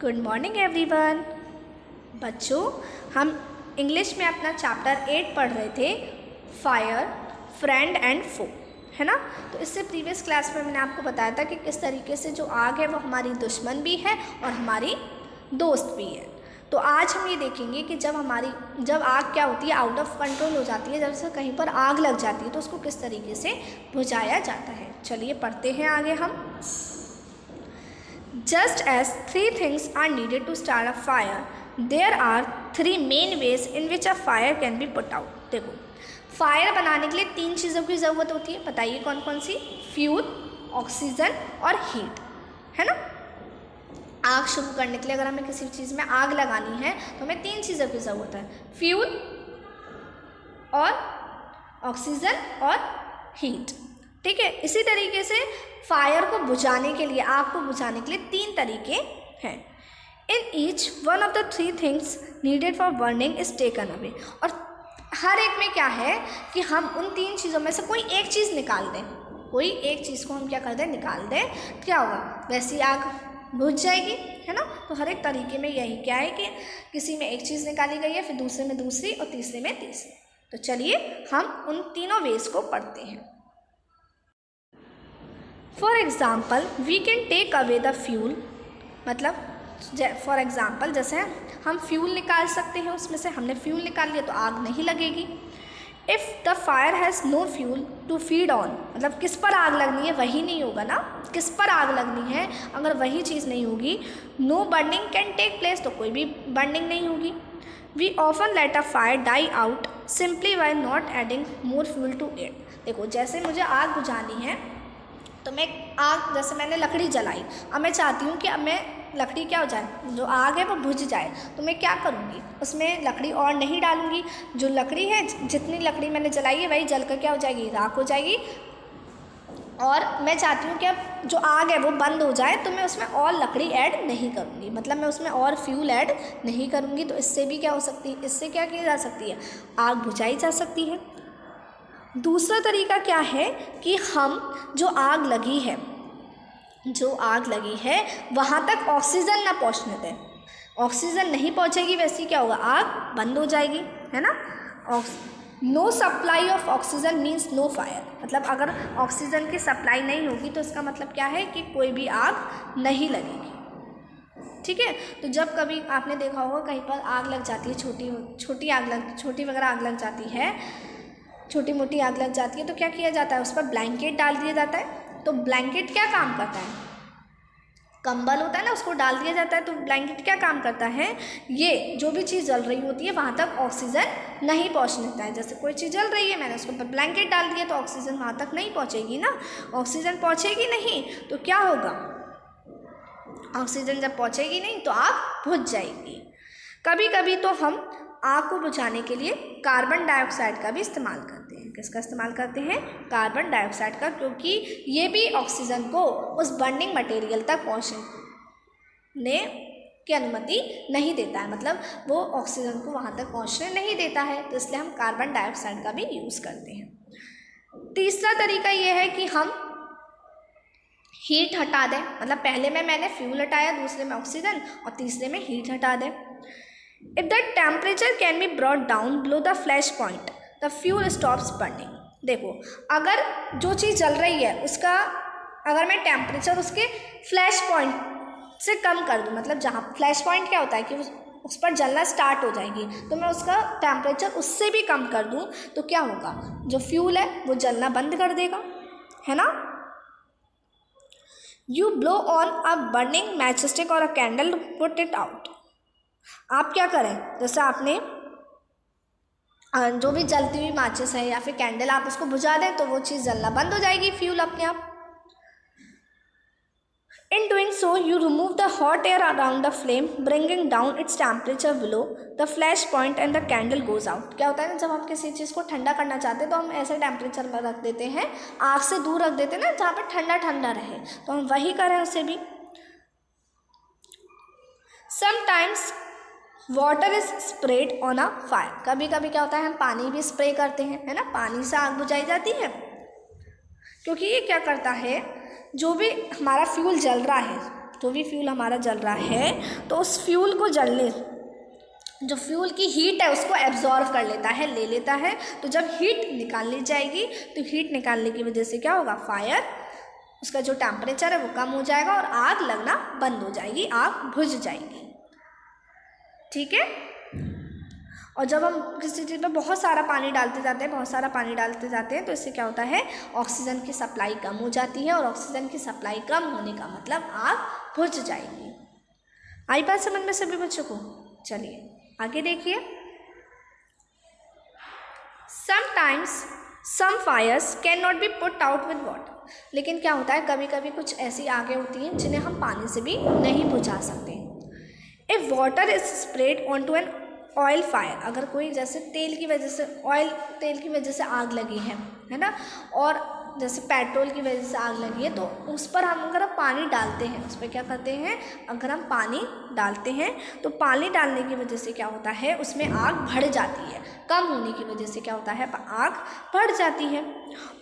Good morning everyone. बच्चों, हम English में अपना चैप्टर 8 पढ़ रहे थे, फायर, फ्रेंड एंड फो, है ना। तो इससे प्रीवियस क्लास में मैंने आपको बताया था कि किस तरीके से जो आग है वो हमारी दुश्मन भी है और हमारी दोस्त भी है। तो आज हम ये देखेंगे कि जब आग क्या होती है, आउट ऑफ कंट्रोल हो जाती है, जब से कहीं पर आग लग जाती है तो उसको किस तरीके से बुझाया जाता है। चलिए पढ़ते हैं आगे हम। Just as 3 things are needed to start a fire, there are 3 main ways in which a fire can be put out. देखो, फायर बनाने के लिए 3 चीज़ों की ज़रूरत होती है। बताइए कौन कौन सी? फ्यूल, ऑक्सीजन और हीट, है ना। आग शुरू करने के लिए अगर हमें किसी चीज़ में आग लगानी है तो हमें 3 चीज़ों की ज़रूरत है, फ्यूल और ऑक्सीजन और हीट। ठीक है, इसी तरीके से फायर को बुझाने के लिए, आग को बुझाने के लिए 3 तरीके हैं। In each one of the 3 things needed for burning is taken away. और हर एक में क्या है कि हम उन 3 चीज़ों में से कोई एक चीज़ निकाल दें, कोई एक चीज़ को हम क्या कर दें, निकाल दें, तो क्या होगा, वैसी आग बुझ जाएगी, है ना। तो हर एक तरीके में यही क्या है कि किसी में एक चीज़ निकाली गई है, फिर दूसरे में दूसरी और तीसरे में तीसरी। तो चलिए हम उन तीनों वेज को पढ़ते हैं। For example we can take away the fuel, मतलब फॉर एग्ज़ाम्पल जैसे हम फ्यूल निकाल सकते हैं, उसमें से हमने फ्यूल निकाल लिया तो आग नहीं लगेगी। If the fire has no fuel to feed on, मतलब किस पर आग लगनी है वही नहीं होगा ना, किस पर आग लगनी है, अगर वही चीज़ नहीं होगी, no burning can take place, तो कोई भी बर्निंग नहीं होगी। We often let a fire die out simply by not adding more fuel to it. देखो, जैसे मुझे आग बुझानी है तो मैं आग, जैसे मैंने लकड़ी जलाई, अब मैं चाहती हूँ कि अब मैं लकड़ी क्या हो जाए, जो आग है वो बुझ जाए, तो मैं क्या करूँगी, उसमें लकड़ी और नहीं डालूँगी। जो लकड़ी है, जितनी लकड़ी मैंने जलाई है वही जलकर क्या हो जाएगी, राख हो जाएगी। और मैं चाहती हूँ कि अब जो आग है वो बंद हो जाए, तो मैं उसमें और लकड़ी ऐड नहीं करूँगी, मतलब मैं उसमें और फ्यूल ऐड नहीं करूँगी। तो इससे भी क्या हो सकती है, इससे क्या की जा सकती है, आग बुझाई जा सकती है। दूसरा तरीका क्या है कि हम जो आग लगी है वहाँ तक ऑक्सीजन ना पहुँचने दें। ऑक्सीजन नहीं पहुँचेगी, वैसे क्या होगा, आग बंद हो जाएगी, है ना। No supply of oxygen means no fire, मतलब अगर ऑक्सीजन की सप्लाई नहीं होगी तो इसका मतलब क्या है कि कोई भी आग नहीं लगेगी। ठीक है, तो जब कभी आपने देखा होगा कहीं पर आग लग जाती है, छोटी वगैरह आग लग जाती है, छोटी मोटी आग लग जाती है, तो क्या किया जाता है, उस पर ब्लैंकेट डाल दिया जाता है। तो ब्लैंकेट क्या काम करता है, कंबल होता है ना, उसको डाल दिया जाता है। तो ब्लैंकेट क्या काम करता है, ये जो भी चीज़ जल रही होती है वहाँ तक ऑक्सीजन नहीं पहुँचने देता है। जैसे कोई चीज़ जल रही है, मैंने उसके ऊपर ब्लैंकेट डाल दिया तो ऑक्सीजन वहाँ तक नहीं पहुँचेगी ना, ऑक्सीजन पहुँचेगी नहीं तो क्या होगा, ऑक्सीजन जब पहुँचेगी नहीं तो आग बुझ जाएगी। कभी कभी तो हम आग को बुझाने के लिए कार्बन डाइऑक्साइड का भी इस्तेमाल करते हैं। किसका इस्तेमाल करते हैं, कार्बन डाइऑक्साइड का, क्योंकि ये भी ऑक्सीजन को उस बर्निंग मटेरियल तक पहुंचने की अनुमति नहीं देता है, मतलब वो ऑक्सीजन को वहां तक पहुंचने नहीं देता है, तो इसलिए हम कार्बन डाइऑक्साइड का भी यूज़ करते हैं। तीसरा तरीका ये है कि हम हीट हटा दें, मतलब पहले में मैंने फ्यूल हटाया, दूसरे में ऑक्सीजन और तीसरे में हीट हटा दें। If the temperature can be brought down below the flash point, the fuel stops burning. देखो, अगर जो चीज़ जल रही है उसका, अगर मैं टेम्परेचर उसके फ्लैश पॉइंट से कम कर दूँ, मतलब जहाँ फ्लैश पॉइंट क्या होता है कि उस पर जलना स्टार्ट हो जाएगी, तो मैं उसका टेम्परेचर उससे भी कम कर दूँ तो क्या होगा, जो फ्यूल है वो जलना बंद कर देगा, है ना। You blow on a burning matchstick or a candle, put it out. आप क्या करें, जैसे आपने जो भी जलती हुई माचिस है या फिर कैंडल, आप उसको बुझा दें तो वो चीज़ जलना बंद हो जाएगी, फ्यूल अपने आप। In doing so you remove the hot air around the flame, bringing down its temperature below the flash point and the candle goes out. क्या होता है ना, जब हम किसी चीज़ को ठंडा करना चाहते हैं तो हम ऐसे टेम्परेचर में रख देते हैं, आग से दूर रख देते हैं ना, जहाँ पर ठंडा ठंडा रहे, तो हम वही करें उसे भी। Sometimes water is spread on a fire, कभी कभी क्या होता है हम पानी भी स्प्रे करते हैं, है ना, पानी से आग बुझाई जाती है, क्योंकि ये क्या करता है, जो भी हमारा फ्यूल जल रहा है जो भी फ्यूल हमारा जल रहा है तो उस फ्यूल को जलने, जो फ्यूल की हीट है उसको एब्जॉर्व कर लेता है, ले लेता है। तो जब हीट निकाल ली जाएगी तो हीट निकालने की वजह से क्या होगा, फायर, उसका जो टेम्परेचर है वो कम हो जाएगा और आग लगना बंद हो जाएगी, आग बुझ जाएगी। ठीक है। और जब हम किसी चीज़ में बहुत सारा पानी डालते जाते हैं, बहुत सारा पानी डालते जाते हैं तो इससे क्या होता है, ऑक्सीजन की सप्लाई कम हो जाती है और ऑक्सीजन की सप्लाई कम होने का मतलब आग बुझ जाएगी। आई बात समझ में सभी बच्चों को? चलिए आगे देखिए। Sometimes some fires can not be put out with water. लेकिन क्या होता है, कभी कभी कुछ ऐसी आगें होती हैं जिन्हें हम पानी से भी नहीं बुझा सकते। If water is spread on to an oil fire, अगर कोई जैसे तेल की वजह से, तेल की वजह से आग लगी है ना, और जैसे पेट्रोल की वजह से आग लगी है, तो उस पर हम अगर पानी डालते हैं, उस पर क्या करते हैं, अगर हम पानी डालते हैं तो पानी डालने की वजह से क्या होता है, उसमें आग बढ़ जाती है। कम होने की वजह से क्या होता है, आग बढ़ जाती है।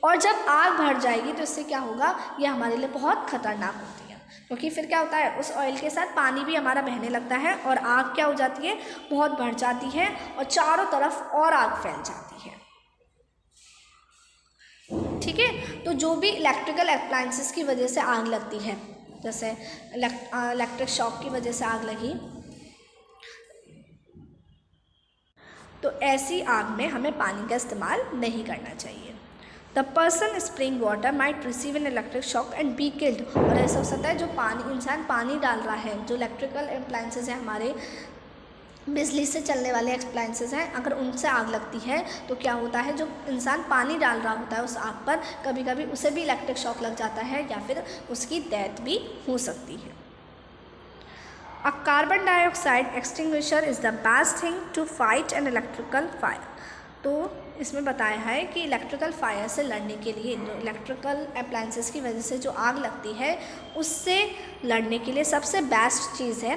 और जब आग बढ़ जाएगी तो इससे क्या होगा, ये हमारे लिए बहुत खतरनाक होती है, क्योंकि फिर क्या होता है, उस ऑयल के साथ पानी भी हमारा बहने लगता है और आग क्या हो जाती है, बहुत बढ़ जाती है और चारों तरफ और आग फैल जाती है। ठीक है। तो जो भी इलेक्ट्रिकल अप्लायंसेस की वजह से आग लगती है, जैसे इलेक्ट्रिक शॉक की वजह से आग लगी, तो ऐसी आग में हमें पानी का इस्तेमाल नहीं करना चाहिए। The person spraying water might receive an electric shock and be killed. और ऐसा हो सकता है जो इंसान पानी डाल रहा है, जो इलेक्ट्रिकल अप्लायंसेस हैं हमारे, बिजली से चलने वाले अप्लायंसेस हैं, अगर उनसे आग लगती है तो क्या होता है, जो इंसान पानी डाल रहा होता है उस आग पर, कभी कभी उसे भी इलेक्ट्रिक शॉक लग जाता है या फिर उसकी डेथ भी हो सकती है। A carbon dioxide extinguisher is the best thing to fight an electrical fire. तो इसमें बताया है कि इलेक्ट्रिकल फायर से लड़ने के लिए, जो इलेक्ट्रिकल अप्लायंसेस की वजह से जो आग लगती है उससे लड़ने के लिए सबसे बेस्ट चीज़ है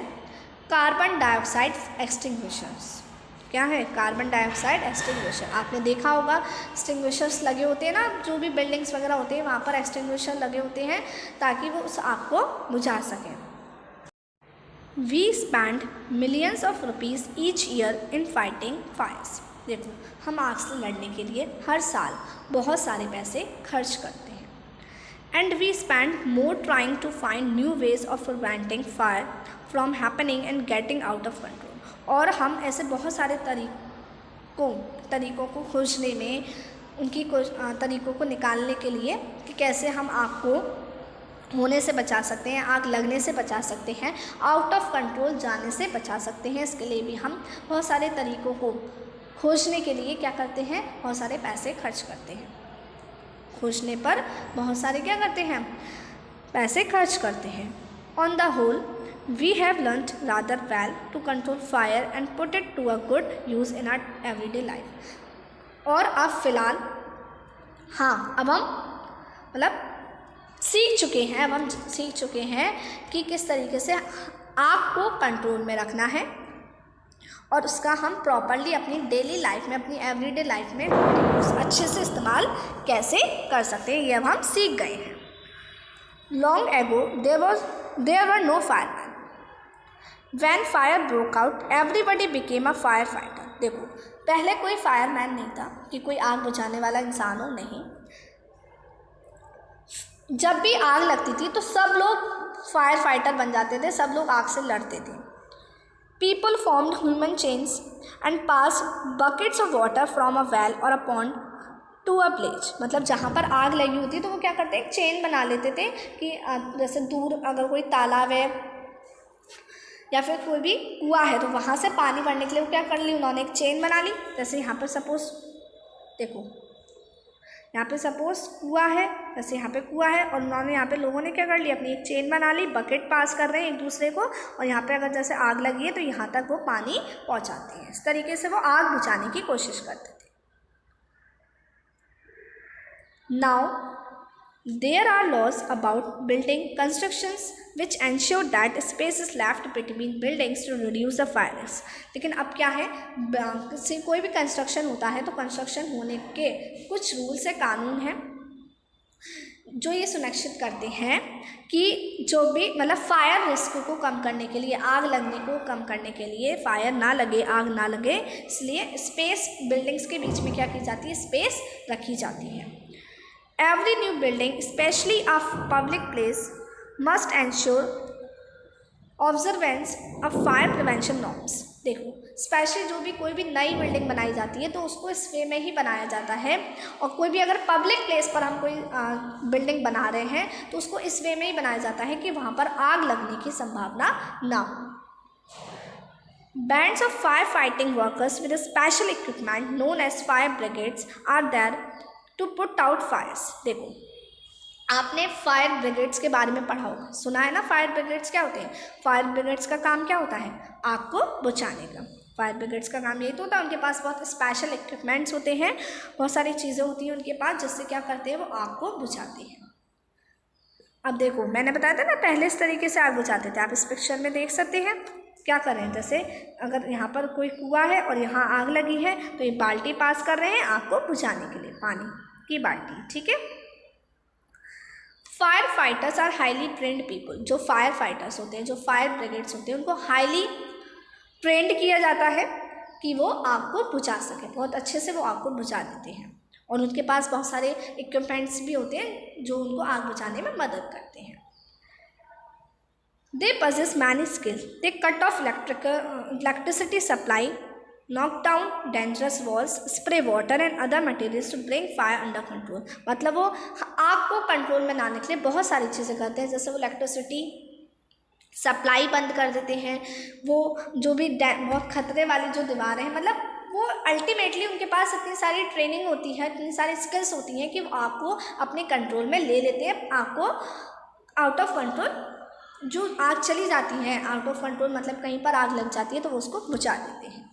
कार्बन डाइऑक्साइड एक्सटिंग्विशर्स। क्या है, कार्बन डाइऑक्साइड एक्सटिंग्विशर। आपने देखा होगा एक्सटिंग्विशर्स लगे होते हैं ना, जो भी बिल्डिंग्स वगैरह होते हैं वहाँ पर एक्सटिंग्विशर लगे होते हैं ताकि वो उस आग को बुझा सकें। We spend millions of rupees each year in fighting fires. देखो, हम आग से लड़ने के लिए हर साल बहुत सारे पैसे खर्च करते हैं। And we spend more trying to find new ways of preventing fire from happening and getting out of control. और हम ऐसे बहुत सारे तरीक़ों को खोजने में, उनकी तरीक़ों को निकालने के लिए कि कैसे हम आग को होने से बचा सकते हैं, आग लगने से बचा सकते हैं, आउट ऑफ कंट्रोल जाने से बचा सकते हैं। इसके लिए भी हम बहुत सारे तरीक़ों को खोजने के लिए क्या करते हैं, बहुत सारे पैसे खर्च करते हैं। खोजने पर बहुत सारे क्या करते हैं, पैसे खर्च करते हैं। On the whole we have learned rather well to control fire and put it to a good use in our everyday life. और अब फ़िलहाल अब हम मतलब सीख चुके हैं कि किस तरीके से आग को कंट्रोल में रखना है और उसका हम प्रॉपरली अपनी डेली लाइफ में, अपनी एवरीडे लाइफ में अच्छे से इस्तेमाल कैसे कर सकते हैं, ये अब हम सीख गए हैं। Long ago there were no fireman. When fire broke out everybody became a fire fighter. देखो, पहले कोई फायरमैन नहीं था कि कोई आग बुझाने वाला इंसान हो, नहीं। जब भी आग लगती थी तो सब लोग फायर फाइटर बन जाते थे, सब लोग आग से लड़ते थे। People formed human chains and passed buckets of water from a well or a pond to a blaze। मतलब जहाँ पर आग लगी होती तो वो क्या करते, एक चेन बना लेते थे कि जैसे दूर अगर कोई तालाब है या फिर कोई भी कुआं है तो वहाँ से पानी भरने के लिए वो क्या कर ली, उन्होंने एक चेन बना ली। जैसे यहाँ पर सपोज देखो, यहाँ पे सपोज कुआं है, जैसे यहाँ पे कुआं है और उन्होंने यहाँ पे लोगों ने क्या कर लिया, अपनी एक चेन बना ली, बकेट पास कर रहे हैं एक दूसरे को, और यहाँ पे अगर जैसे आग लगी है तो यहाँ तक वो पानी पहुँचाते हैं। इस तरीके से वो आग बुझाने की कोशिश करते थे। Now there are laws about building constructions which ensure that space is left between buildings to reduce the fire risk. लेकिन अब क्या है, कोई भी कंस्ट्रक्शन होता है तो कंस्ट्रक्शन होने के कुछ रूल्स है, कानून है जो ये सुनिश्चित करते हैं कि जो भी मतलब फायर रिस्क को कम करने के लिए, आग लगने को कम करने के लिए, फायर ना लगे, आग ना लगे, इसलिए स्पेस बिल्डिंग्स के बीच में क्या की जाती है, स्पेस रखी जाती है। Every new building specially of public place must ensure observance of fire prevention norms. देखो, स्पेशली जो भी कोई भी नई बिल्डिंग बनाई जाती है तो उसको इस वे में ही बनाया जाता है, और कोई भी अगर पब्लिक प्लेस पर हम कोई बिल्डिंग बना रहे हैं तो उसको इस वे में ही बनाया जाता है कि वहाँ पर आग लगने की संभावना ना हो। Bands of firefighting workers with a special equipment known as fire brigades are there to put out fires। देखो, आपने फायर ब्रिगेड्स के बारे में पढ़ा होगा, सुना है ना। फायर ब्रिगेड्स क्या होते हैं? फायर ब्रिगेड्स का काम क्या होता है? आग को बुझाने का। फायर ब्रिगेड्स का काम यही तो होता है, उनके पास बहुत स्पेशल इक्विपमेंट्स होते हैं, बहुत सारी चीज़ें होती हैं उनके पास जिससे क्या करते हैं, वो आग को बुझाते हैं। अब देखो, मैंने बताया था ना पहले इस तरीके से आग बुझाते थे, आप इस पिक्चर में देख सकते हैं क्या कर रहे हैं। जैसे अगर यहाँ पर कोई कुआं है और यहाँ आग लगी है तो ये बाल्टी पास कर रहे हैं आग को बुझाने के लिए, पानी की बाल्टी, ठीक है। Fire fighters are highly trained people. जो फायर फाइटर्स होते हैं, जो फायर ब्रिगेड्स होते हैं, उनको हाईली ट्रेंड किया जाता है कि वो आग को बुझा सके, बहुत अच्छे से वो आग को बुझा देते हैं, और उनके पास बहुत सारे इक्विपमेंट्स भी होते हैं जो उनको आग बुझाने में मदद करते हैं। They possess many skills. They cut off electricity supply, knock down dangerous walls, spray water and other materials to bring fire under control। मतलब वो आग को कंट्रोल में लाने के लिए बहुत सारी चीज़ें करते हैं, जैसे वो इलेक्ट्रिसिटी सप्लाई बंद कर देते हैं, वो जो भी बहुत खतरे वाली जो दीवारें हैं, मतलब वो अल्टीमेटली उनके पास इतनी सारी ट्रेनिंग होती है, इतनी सारी स्किल्स होती हैं कि वो आग को अपने कंट्रोल में ले लेते हैं। आग को आउट ऑफ कंट्रोल, जो आग चली जाती है आउट ऑफ कंट्रोल, मतलब कहीं पर आग लग जाती है तो वो उसको बुझा देते हैं।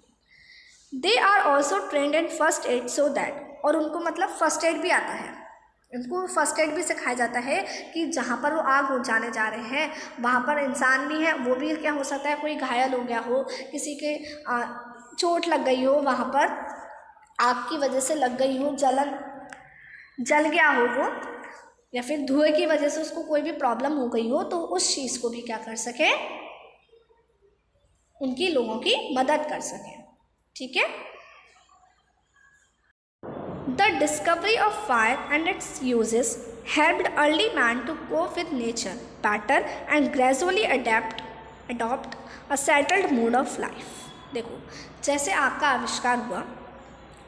They are also trained in first aid so that, और उनको मतलब फर्स्ट एड भी आता है, उनको फर्स्ट एड भी सिखाया जाता है कि जहाँ पर वो आग बुझाने जा रहे हैं वहाँ पर इंसान भी है, वो भी क्या हो सकता है, कोई घायल हो गया हो, किसी के चोट लग गई हो, वहाँ पर आग की वजह से लग गई हो, जल गया हो वो, या फिर धुएं की वजह से उसको कोई भी प्रॉब्लम हो गई हो, तो उस चीज़ को भी क्या कर सके, उनकी लोगों की मदद कर सके, ठीक है। The discovery of fire and its uses helped early man to cope with nature better and gradually adopt a settled mode of life. देखो, जैसे आग का आविष्कार हुआ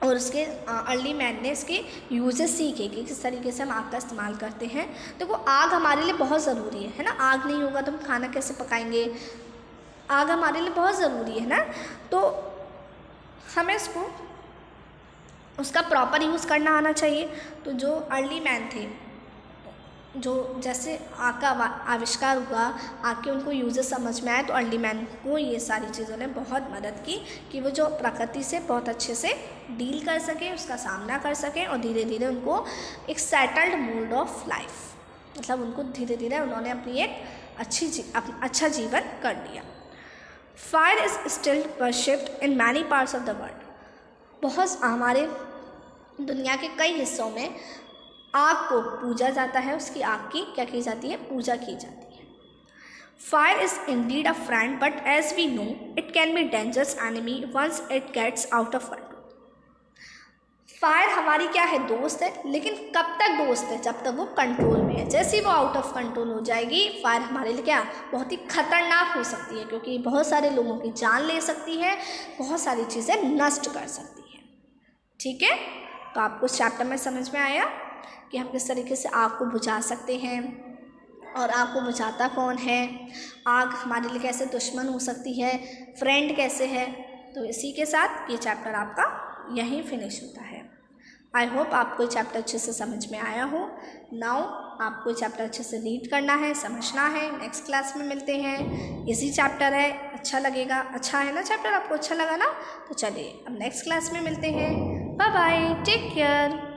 और उसके अर्ली मैन ने इसके यूजेस सीखे कि किस तरीके से हम आग का इस्तेमाल करते हैं। देखो, आग हमारे लिए बहुत ज़रूरी है ना। आग नहीं होगा तो हम खाना कैसे पकाएंगे? आग हमारे लिए बहुत ज़रूरी है ना, तो हमें उसका प्रॉपर यूज़ करना आना चाहिए। तो जो अर्ली मैन थे, जो जैसे आग का आविष्कार हुआ, आग के उनको यूजेस समझ में आए, तो अर्ली मैन को ये सारी चीज़ों ने बहुत मदद की कि वो जो प्रकृति से बहुत अच्छे से डील कर सकें, उसका सामना कर सकें, और धीरे धीरे उनको एक सेटल्ड मोड ऑफ लाइफ, मतलब उनको धीरे धीरे उन्होंने अपनी एक अच्छा जीवन कर लिया। Fire is still worshipped in many parts of the world. बहुत हमारे दुनिया के कई हिस्सों में आग को पूजा जाता है, उसकी आग की क्या की जाती है, पूजा की जाती है। Fire is indeed a friend but as we know it can be dangerous enemy once it gets out of control. Fire हमारी क्या है, दोस्त है, लेकिन कब तक दोस्त है, जब तक वो कंट्रोल में है। जैसे ही वो आउट ऑफ कंट्रोल हो जाएगी, फायर हमारे लिए क्या, बहुत ही खतरनाक हो सकती है, क्योंकि बहुत सारे लोगों की जान ले सकती है, बहुत सारी चीज़ें नष्ट कर सकती है, ठीक है। तो आपको इस चैप्टर में समझ में आया कि हम किस तरीके से आग को बुझा सकते हैं, और आग को बुझाता कौन है, आग हमारे लिए कैसे दुश्मन हो सकती है, फ्रेंड कैसे है। तो इसी के साथ ये चैप्टर आपका यहीं फिनिश होता है। आई होप आपको ये चैप्टर अच्छे से समझ में आया हो। नाउ आपको ये चैप्टर अच्छे से रीड करना है, समझना है। नेक्स्ट क्लास में मिलते हैं। इसी चैप्टर है, अच्छा लगेगा, अच्छा है ना चैप्टर, आपको अच्छा लगा ना, तो चलिए अब नेक्स्ट क्लास में मिलते हैं। Bye bye, take care.